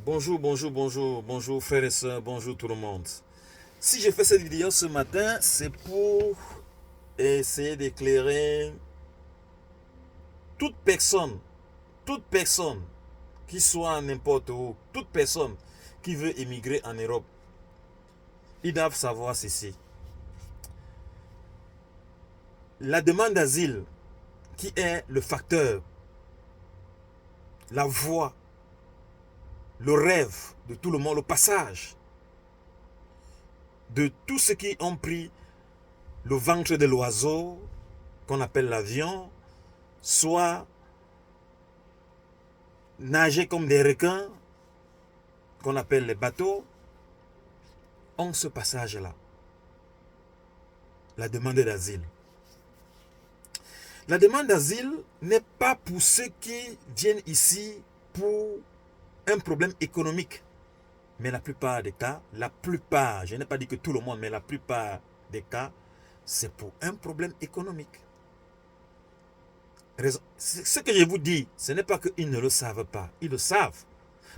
Bonjour, bonjour, bonjour, bonjour frères et sœurs, bonjour tout le monde. Si j'ai fait cette vidéo ce matin, c'est pour essayer d'éclairer toute personne, toute personne qui soit n'importe où, toute personne qui veut émigrer en Europe. Ils doivent savoir ceci. La demande d'asile, qui est le facteur, la voie, le rêve de tout le monde, le passage de tous ceux qui ont pris le ventre de l'oiseau, qu'on appelle l'avion, soit nager comme des requins, qu'on appelle les bateaux, ont ce passage-là. La demande d'asile. La demande d'asile n'est pas pour ceux qui viennent ici pour un problème économique. Mais la plupart des cas, je n'ai pas dit que tout le monde, mais la plupart des cas, c'est pour un problème économique. Ce que je vous dis, ce n'est pas qu'ils ne le savent pas. Ils le savent.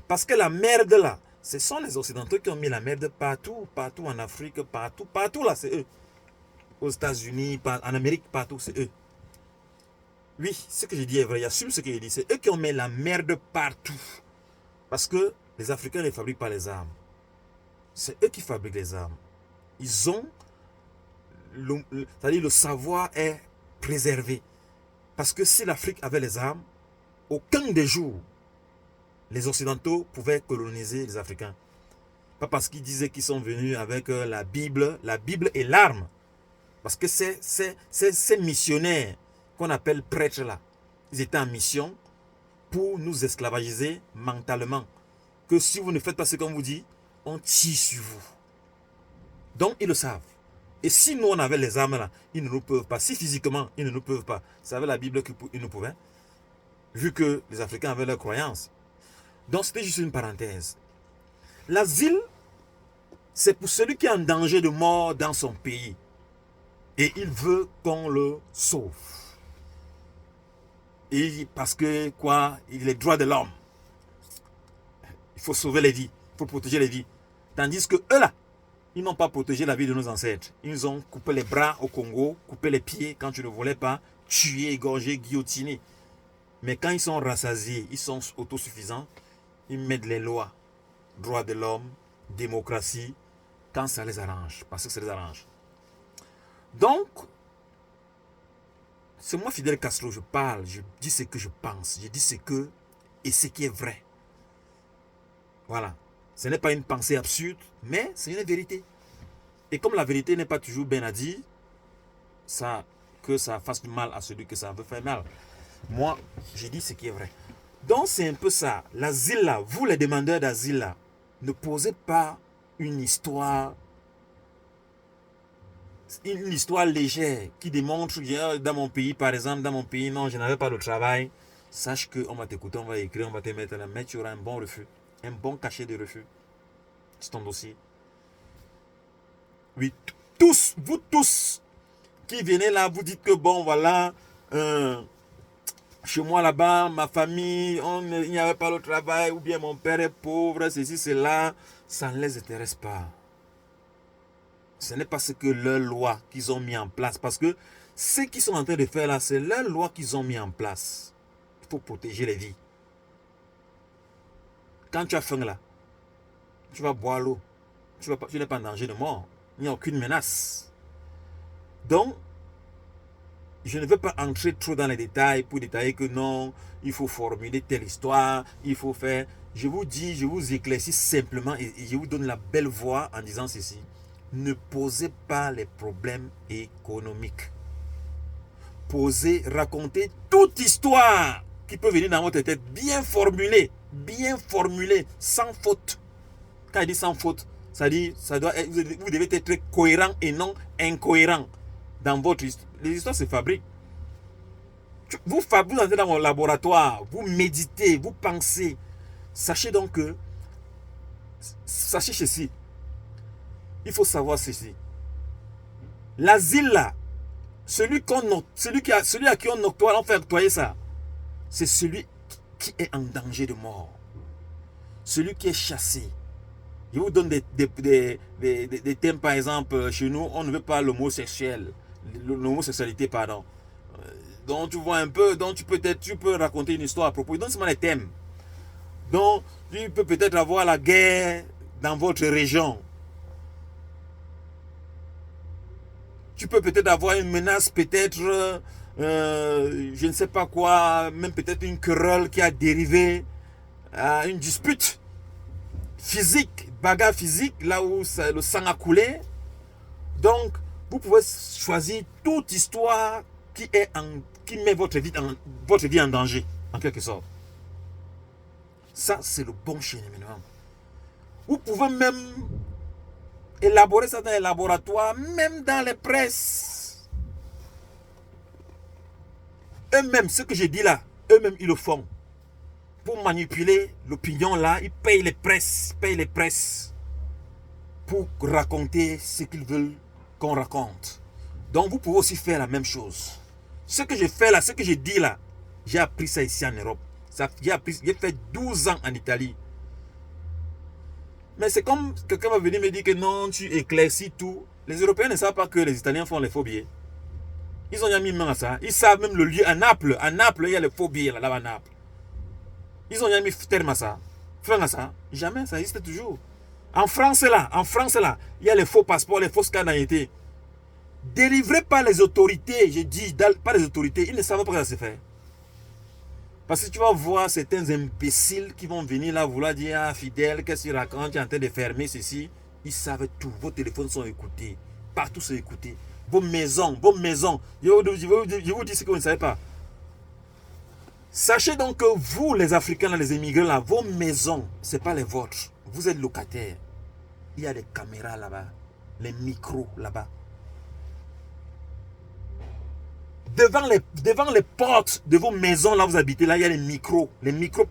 Parce que la merde là, ce sont les Occidentaux qui ont mis la merde partout, partout en Afrique, partout, partout là, c'est eux. Aux États-Unis, en Amérique, partout, c'est eux. Oui, ce que je dis est vrai, j'assume ce que je dis, c'est eux qui ont mis la merde partout. Parce que les Africains ne fabriquent pas les armes. C'est eux qui fabriquent les armes. Ils ont, c'est-à-dire le savoir est préservé. Parce que si l'Afrique avait les armes, aucun des jours, les Occidentaux pouvaient coloniser les Africains. Pas parce qu'ils disaient qu'ils sont venus avec la Bible est l'arme. Parce que ces missionnaires qu'on appelle prêtres là, ils étaient en mission pour nous esclavagiser mentalement. Que si vous ne faites pas ce qu'on vous dit, on tire sur vous. Donc ils le savent. Et si nous on avait les armes là, ils ne nous peuvent pas. Si physiquement ils ne nous peuvent pas, c'est avec la Bible qu'ils nous pouvaient. Vu que les Africains avaient leurs croyances. Donc c'était juste une parenthèse. L'asile, c'est pour celui qui est en danger de mort dans son pays. Et il veut qu'on le sauve. Et parce que quoi, il est les droits de l'homme. Il faut sauver les vies, il faut protéger les vies. Tandis que eux là, ils n'ont pas protégé la vie de nos ancêtres. Ils ont coupé les bras au Congo, coupé les pieds quand tu ne voulais pas, tué, égorgé, guillotiné. Mais quand ils sont rassasiés, ils sont autosuffisants, ils mettent les lois, droits de l'homme, démocratie, quand ça les arrange, parce que ça les arrange. Donc, c'est moi Fidel Castro, je parle, je dis ce que je pense, je dis ce que et ce qui est vrai. Voilà. Ce n'est pas une pensée absurde, mais c'est une vérité. Et comme la vérité n'est pas toujours bien à dire, que ça fasse du mal à celui que ça veut faire mal. Moi, je dis ce qui est vrai. Donc c'est un peu ça. L'asile là, vous les demandeurs d'asile là, ne posez pas une histoire légère qui démontre que dans mon pays, par exemple, dans mon pays, non, je n'avais pas de travail. Sache qu'on va t'écouter, on va écrire, on va te mettre là, mais tu auras un bon refus, un bon cachet de refus. C'est ton dossier. Oui, tous, vous tous qui venez là, vous dites que bon, voilà, chez moi là-bas, ma famille, il n'y avait pas le travail, ou bien mon père est pauvre, ceci, cela, ça ne les intéresse pas. Ce n'est pas ce que leurs lois qu'ils ont mis en place. Parce que ce qu'ils sont en train de faire là, c'est leurs lois qu'ils ont mis en place. Il faut protéger les vies. Quand tu as faim là, tu vas boire l'eau. Tu n'es pas en danger de mort. Il n'y a aucune menace. Donc, je ne veux pas entrer trop dans les détails pour détailler que non, il faut formuler telle histoire, il faut faire. Je vous dis, je vous éclaircis simplement et je vous donne la belle voix en disant ceci. Ne posez pas les problèmes économiques. Posez, racontez toute histoire qui peut venir dans votre tête, bien formulée, sans faute. Quand je dis sans faute, ça dit, vous devez être cohérent et non incohérent dans votre histoire. Les histoires se fabriquent. Vous entrez dans mon laboratoire, vous méditez, vous pensez. Sachez donc que, sachez ceci, il faut savoir ceci. L'asile là, celui à qui on fait octroyer ça, c'est celui qui est en danger de mort. celui qui est chassé. Je vous donne des thèmes, par exemple, chez nous, on ne veut pas l'homosexuel, l'homosexualité, pardon. Donc tu vois un peu, donc tu peux raconter une histoire à propos. Donc c'est les thèmes. Donc tu peux peut-être avoir la guerre dans votre région. Tu peux peut-être avoir une menace, peut-être, je ne sais pas quoi, même peut-être une querelle qui a dérivé à une dispute physique, bagarre physique, là où le sang a coulé. Donc, vous pouvez choisir toute histoire qui met votre vie en danger, en quelque sorte. Ça, c'est le bon cheminement. Vous pouvez même élaborer ça dans les laboratoires, même dans les presses. Eux-mêmes, ce que je dis là, eux-mêmes, ils le font. Pour manipuler l'opinion là, ils payent les presses pour raconter ce qu'ils veulent qu'on raconte. Donc vous pouvez aussi faire la même chose. Ce que je fais là, ce que je dis là, j'ai appris ça ici en Europe. J'ai fait 12 ans en Italie. Mais c'est comme quelqu'un va venir me dire que non, tu éclaircis tout. Les Européens ne savent pas que les Italiens font les faux billets. Ils ont jamais mis main à ça. Ils savent même le lieu à Naples. À Naples, il y a les faux billets là-bas à Naples. Ils ont jamais mis terme à ça. Fin à ça. Jamais, ça existe toujours. En France là, il y a les faux passeports, les fausses cartes d'identité. Délivrés par les autorités, je dis, par les autorités, ils ne savent pas comment ça se fait. Parce que tu vas voir certains imbéciles qui vont venir là vouloir dire ah Fidèle, qu'est-ce qu'il raconte, tu es en train de fermer ceci. Ils savent tout, vos téléphones sont écoutés, partout sont écoutés. Vos maisons. Je vous dis ce que vous ne savez pas. Sachez donc que vous, les Africains, là, les immigrés, là, vos maisons, ce n'est pas les vôtres. Vous êtes locataires. Il y a des caméras là-bas, les micros là-bas. Devant les portes de vos maisons, là où vous habitez, là, il y a les micros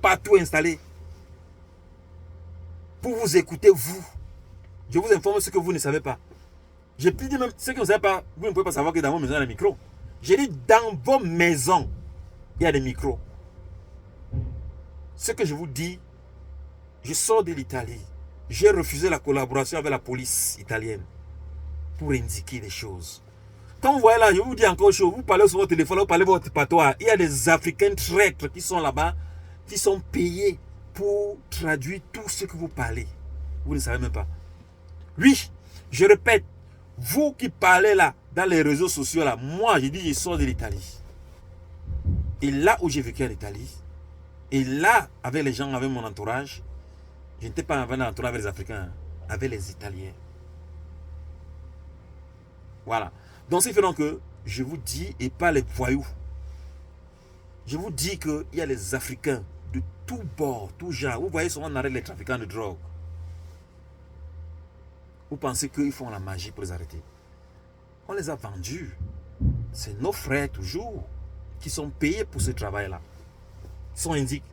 partout installés. Pour vous écouter, vous. Je vous informe ce que vous ne savez pas. J'ai plus dit même ce que vous ne savez pas, vous ne pouvez pas savoir que dans vos maisons, il y a des micros. J'ai dit dans vos maisons, il y a des micros. Ce que je vous dis, je sors de l'Italie. J'ai refusé la collaboration avec la police italienne pour indiquer les choses. Quand vous voyez là, je vous dis encore une chose, vous parlez sur votre téléphone, vous parlez votre patois. Il y a des Africains traîtres qui sont là-bas, qui sont payés pour traduire tout ce que vous parlez. Vous ne savez même pas. Oui, je répète, vous qui parlez là, dans les réseaux sociaux là, moi je dis je sors de l'Italie. Et là où j'ai vécu en Italie, et là, avec les gens, avec mon entourage, je n'étais pas avec l'entourage avec les Africains, avec les Italiens. Voilà. Donc c'est fait donc que je vous dis, et pas les voyous, je vous dis qu'il y a les Africains de tous bords, tous genres. Vous voyez souvent on arrête les trafiquants de drogue. Vous pensez qu'ils font la magie pour les arrêter. On les a vendus. C'est nos frères toujours qui sont payés pour ce travail-là. Ils sont indiqués.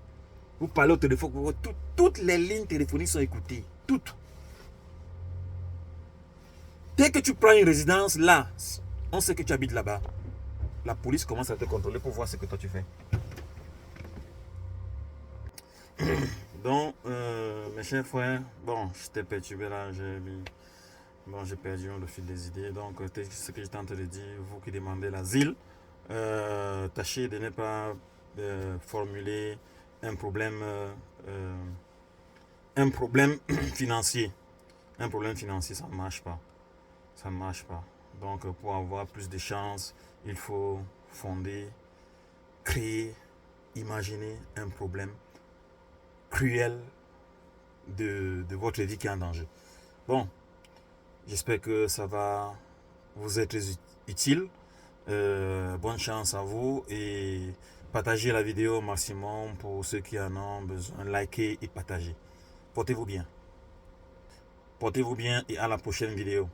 Vous parlez au téléphone, toutes les lignes téléphoniques sont écoutées. Toutes. Dès que tu prends une résidence là, on sait que tu habites là-bas. La police commence à te contrôler pour voir ce que toi tu fais. Donc, mes chers frères, bon, j'étais perturbé là, j'ai perdu le fil des idées. Donc, ce que j'étais en train de dire, vous qui demandez l'asile, tâchez de ne pas formuler un problème financier. Un problème financier, ça ne marche pas. Ça ne marche pas. Donc, pour avoir plus de chances, il faut fonder, créer, imaginer un problème cruel de votre vie qui est en danger. Bon, j'espère que ça va vous être utile. Bonne chance à vous et partagez la vidéo au maximum pour ceux qui en ont besoin. Likez et partagez. Portez-vous bien. Portez-vous bien et à la prochaine vidéo.